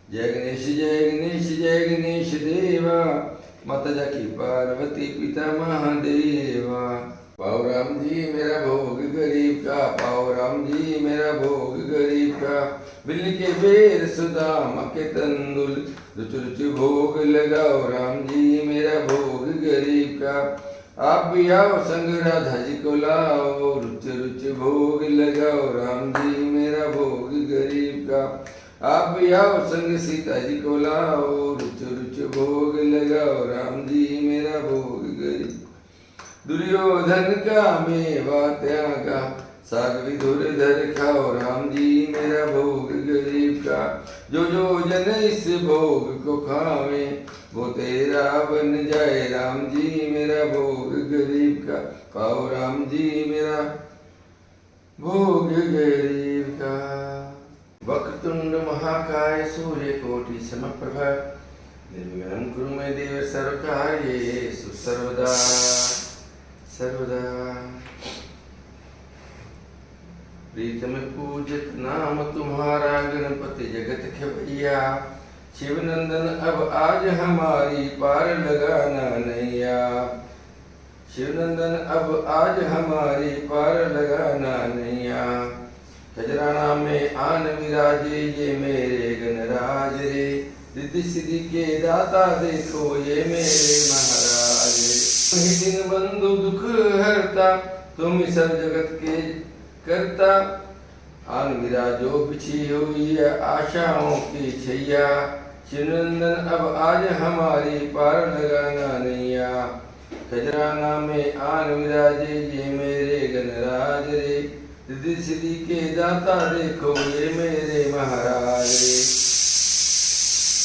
जय गणेश जय गणेश जय गणेश देवा, माता जाकी पार्वती पिता महादेवा। पाओ राम जी मेरा भोग गरीब का, पाओ राम जी मेरा भोग गरीब का। बिल्ली के बेर सुदाम के तंदुल, रुच रुच भोग लगाओ राम जी मेरा भोग गरीब का। आप भी आओ संग राधा जी को लाओ, रुच रुच भोग लगाओ राम जी मेरा भोग गरीब का। आप भी आओ संग सीता जी को लाओ, रुच रुच भोग लगाओ राम जी मेरा भोग गरीब। दुर्योधन का मेवा त्यागा, साग विधुर खाओ राम जी मेरा भोग गरीब का। जो जो जन इस भोग को खावे, वो तेरा बन जाए राम जी मेरा भोग गरीब का। पाओ राम जी मेरा भोग गरीब का। वक्रतुंड महाकाय सूर्यकोटि समप्रभ, निर्विघ्नं कुरु मे देव सर्वकार्येषु सर्वदा सर्वदा। प्रीतम पूजित नाम तुम्हारा गणपति जगत खेवैया, शिवनंदन अब आज हमारी पार लगाना नैया। शिवनंदन अब आज हमारी पार लगाना नैया। खजराना में आन विराजे ये मेरे गणराज रे, रिद्धि सिद्धि के दाता देखो ये मेरे महाराज रे। तुम ही दिन बंधु दुख हरता, तुम ही सब जगत के करता। आन विराजो बिछी हुई है आशाओं की छैया, शिवनंदन अब आज हमारी पार लगाना नैया। खजराना में आन विराजे ये मेरे गणराज रे, रिद्धि सिद्धि के दाता देखो ये मेरे महाराज रे।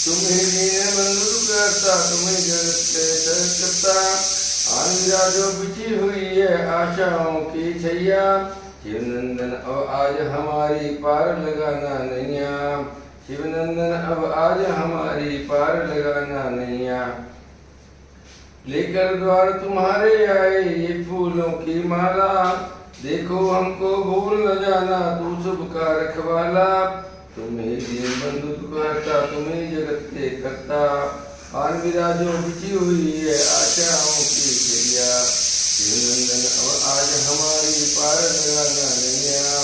तुम्हें दीन बंधु करता, तुम्हें जगत के करता। आन विराजो बिछी हुई है आशाओं की छैया, शिवनंदन अब आज हमारी पार लगाना नैया। शिवनंदन अब आज हमारी पार लगाना नैया। लेकर द्वार तुम्हारे आए ये फूलों की माला, देखो हमको भूल न जाना तू शुभ का रखवाला। तुम्हें दीन बंधु करता, तुम्हें जगत के करता। आन विराजो बिछी हुई है आशाओं की छैया, शिवनंदन अब आज हमारी पार लगाना नैया।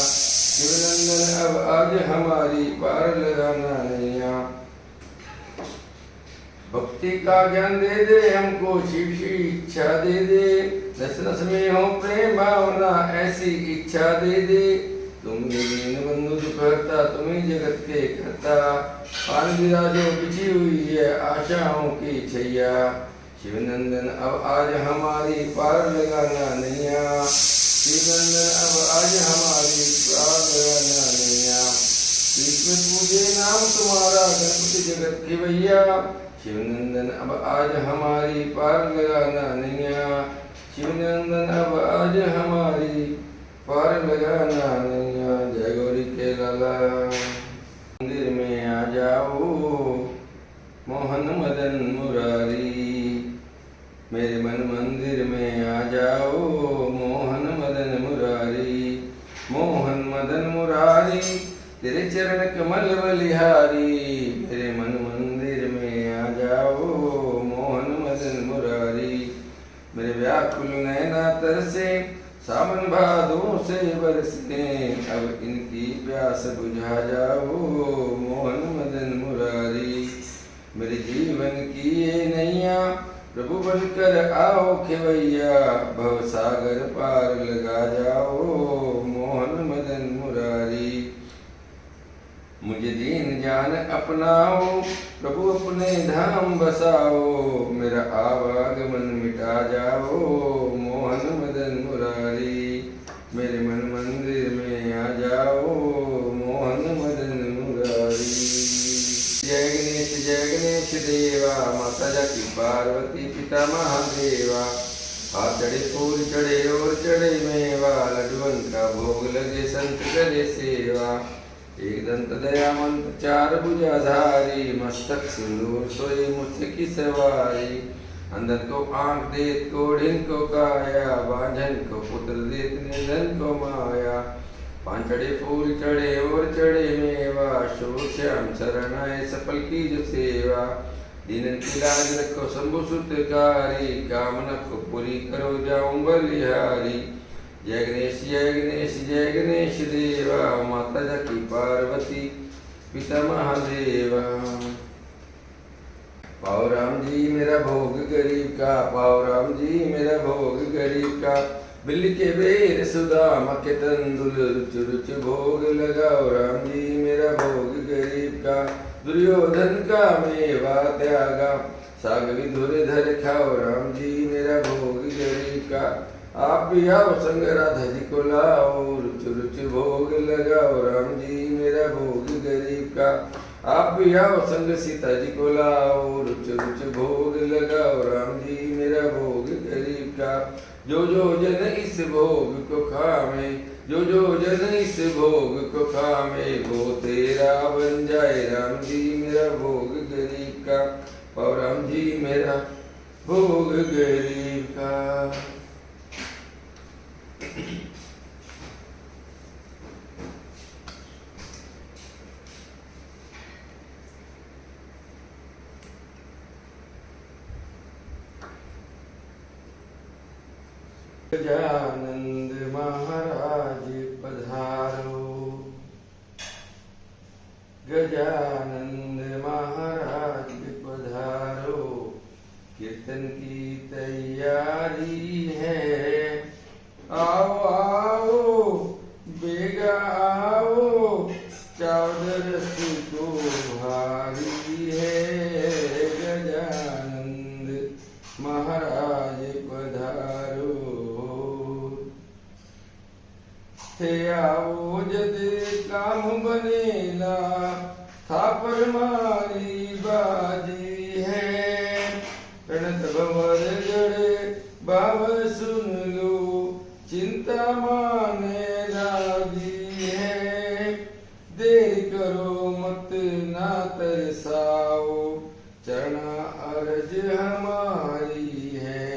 शिवनंदन अब आज हमारी पार लगाना नैया। भक्ति का ज्ञान दे दे हमको, शिव की इच्छा दे दे। नस नस में हो प्रेम भावना ऐसी इच्छा दे दे। तुम दीन बंधु करता, तुम्हें जगत के करता। आन विराजो बिछी हुई है आशाओं की छैया, शिवनंदन अब आज हमारी पार लगाना नैया। शिवनंदन अब आज हमारी पार लगाना नैया। इसमें पूजे नाम तुम्हारा गणपति जगत के भैया, शिवनंदन अब आज हमारी पार लगाना नैया। शिवनंदन अब आज हमारी पार लगाना नैया। जय गौरी के लाला। मंदिर में आ जाओ मोहन मदन मुरारी, मेरे मन मंदिर में आ जाओ मोहन मदन मुरारी। मोहन मदन मुरारी तेरे चरण कमल बलिहारी, मेरे मन मंदिर में आ जाओ मोहन मदन मुरारी। मेरे व्याकुल नैना तरसे सावन भादों से बरसे, अब इनकी प्यास बुझा जाओ मोहन मदन मुरारी। मेरे जीवन की ये नैया प्रभु बनकर आओ खेवैया, भव सागर पार लगा जाओ मोहन मदन मुरारी। मुझे दीन जान अपनाओ प्रभु अपने धाम बसाओ, मेरा आवागमन मिटा जाओ मोहन मदन मुरारी। मेरे मन मंदिर में आ जाओ मोहन मदन मुरारी। जय गणेश देवा, माता जाकी पार्वती पिता महादेवा। हाथ चढ़े फूल चढ़े और चढ़े मेवा, लड्डुअन का भोग लगे संत करे सेवा। एक दंत दयावंत चार भुजाधारी, मस्तक सिंदूर सोई मुझ की सवारी। अंधन को आंख देत कोढ़िन को काया, बांझन को पुत्र देत निर्धन को माया। पान चढ़े फूल चढ़े और चढ़े मेवा, शो श्याम शरण आए सफल की जो सेवा। दीनन की लाज रखो शंभु सुतकारी, कामना को पूरी करो जाऊं बलिहारी। जय गणेश जय गणेश जय गणेश देवा, माता जाकी पार्वती पिता महादेवा। पाओ राम जी मेरा भोग गरीब का, पाओ राम जी मेरा भोग गरीब का। बिल्ली के बेर सुदामा के तंदुल, रुच रुच भोग लगाओ राम जी मेरा भोग गरीब का। दुर्योधन का मेवा त्यागा, साग विधुर धर खाओ राम जी मेरा भोग गरीब का। आप भी आओ संग राधा जी को लाओ, रुच रुच भोग लगाओ राम जी मेरा भोग गरीब का। आप भी आओ संग सीता जी को लाओ, रुच रुच भोग लगाओ राम जी मेरा भोग गरीब का। जो जो जन इस भोग को खावे, जो जो जन इस भोग को खावे, वो तेरा बन जाए राम जी मेरा भोग गरीब का। और राम जी मेरा भोग गरीब का। गजानंद महाराज पधारो, गजानंद महाराज पधारो। कीर्तन की तैयारी है, आओ आओ बेगा आओ, चौदरस को भारी है। गजानंद महाराज पधारो, थे आओ जद काम बनेला, थापर मारी बाजी है। प्रणत भंवर जड़े बाब सुन लो, चिंता माने लागी है। देर करो मत ना तरसाओ, चरणा अर्ज हमारी है।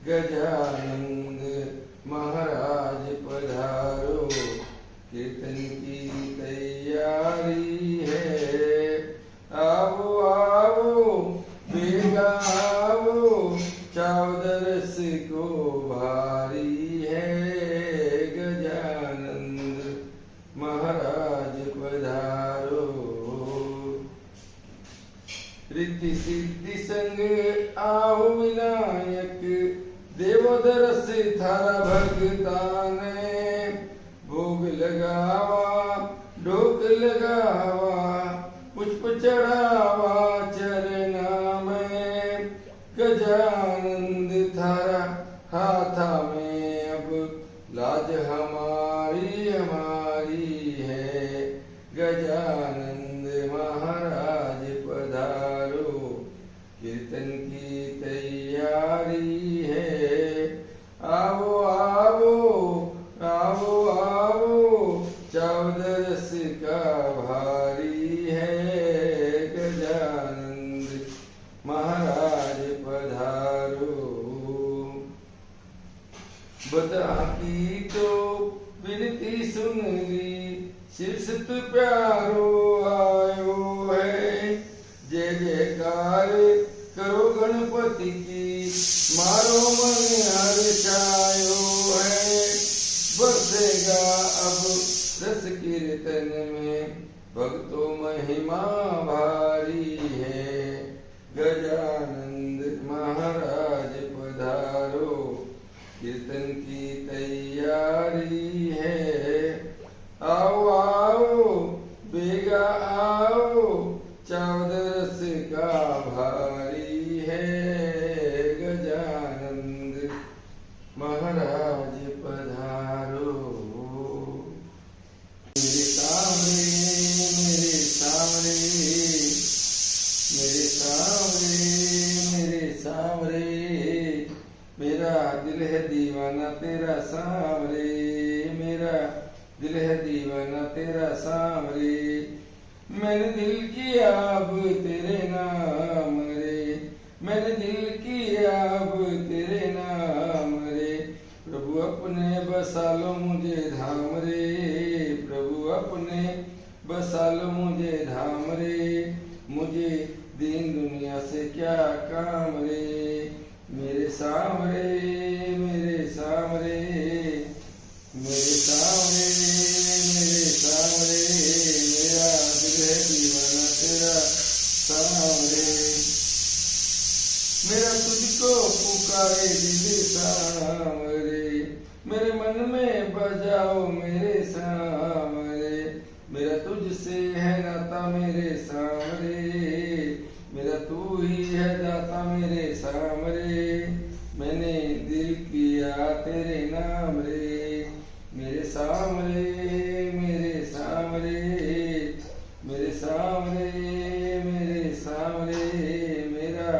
गजानंद महाराज पधारो, कीर्तन की तैयारी है। आओ आओ बेगा आओ, चौदरस को भारी है। गजानंद महाराज पधारो, रिद्धि सिद्धि संग आओ विनायक, देवोदरस थारा भगताने। भोग लगावा ढोक लगावा, पुष्प चढ़ावा चरना में। गजानंद थारा हाथा में अब लाज हमारी हमारी है। गजानंद महाराज पधारो, कीर्तन की तैयारी है। आओ आओ आओ आओ, चौदरस का भारी है। गजानंद महाराज पधारो, बता की तो विनती सुन ली, शीर्षत प्यारो आयो है। जय जयकार करो गणपति की, मारो मन हर्षायो है। बरसेगा अब रस कीर्तन में, भक्तों महिमा भारी है। गजानंद महाराज पधारो, कीर्तन की तैयारी है। आओ आओ बेगा आओ, चौदरस का भारी है। गजानंद महाराज पधारो, मेरे सामने मेरे सामने मेरे सामने मेरे सामने, मेरा दिल है दीवाना तेरा सामने। मेरा दिल है दीवाना तेरा सामने। मैंने दिल किया अब तेरे नाम रे, मैंने दिल किया बसा लो मुझे धाम रे, प्रभु अपने बसा लो मुझे धाम रे, मुझे दीन दुनिया से क्या काम रे, मेरे सामरे मेरे सामरे मेरे सामरे मेरे सामरे, मेरा दिल है दीवाना तेरा सामरे, मेरा तुझको पुकारे दिल सामरे, मेरे मन में बजाओ मेरे सामरे, मेरा तुझसे है नाता मेरे सामरे, मेरा तू ही है दाता मेरे सामरे, मैंने दिल किया तेरे नाम रे, मेरे सामरे मेरे सामरे मेरे सामरे मेरे सामरे, मेरा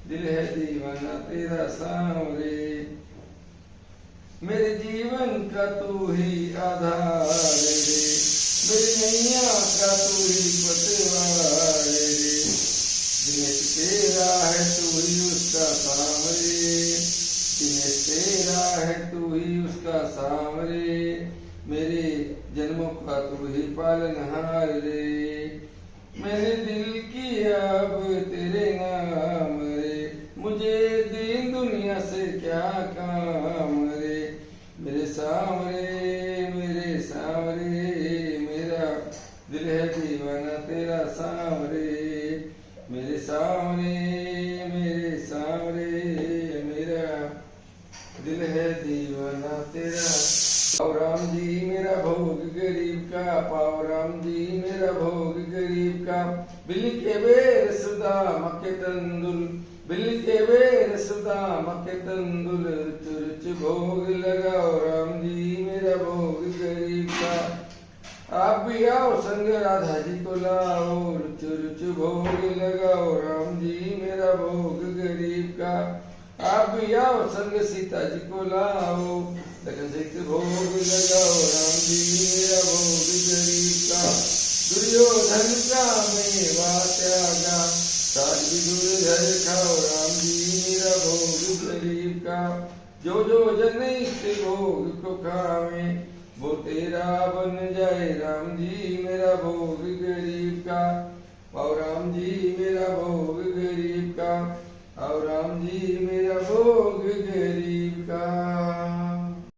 दिल है दीवाना तेरा सामरे, मेरे जीवन का तू ही आधार रे, मेरी नैया का तू ही पतवार रे, दिनेश तेरा है तू ही उसका सामरे, दिनेश तेरा है तू ही उसका सामरे, मेरे जन्मों का तू ही पालनहार रे, मैंने दिल किया अब तेरे नाम रे, मुझे दीन दुनिया से क्या काम रे, मेरे सामरे मेरे सामरे, मेरा दिल है दीवाना तेरा सामरे, मेरे सामरे मेरे सामरे, मेरा दिल है दीवाना तेरा। पाओ राम जी मेरा भोग गरीब का, पाओ राम जी मेरा भोग गरीब का, बिल्ली के बेर सुदा मक्के तंदुल, बिल्ली के बेर सुदा मक्के तंदुल, रुच रुच भोग लगाओ राम जी मेरा भोग गरीब का, आप भी आओ संग राधा जी को लाओ, रुच रुच भोग लगाओ राम जी मेरा भोग गरीब का, आप भी आओ संग सीता जी को लाओ, लगन से भोग लगाओ राम जी मेरा भोग गरीब का, दुर्योधन का मेवा त्यागा, साज विदुर खाओ राम जी मेरा भोग गरीब का, जो जो जन इस भोग को खावे, वो तेरा बन जाए राम जी मेरा भोग गरीब का, पाओ राम जी मेरा भोग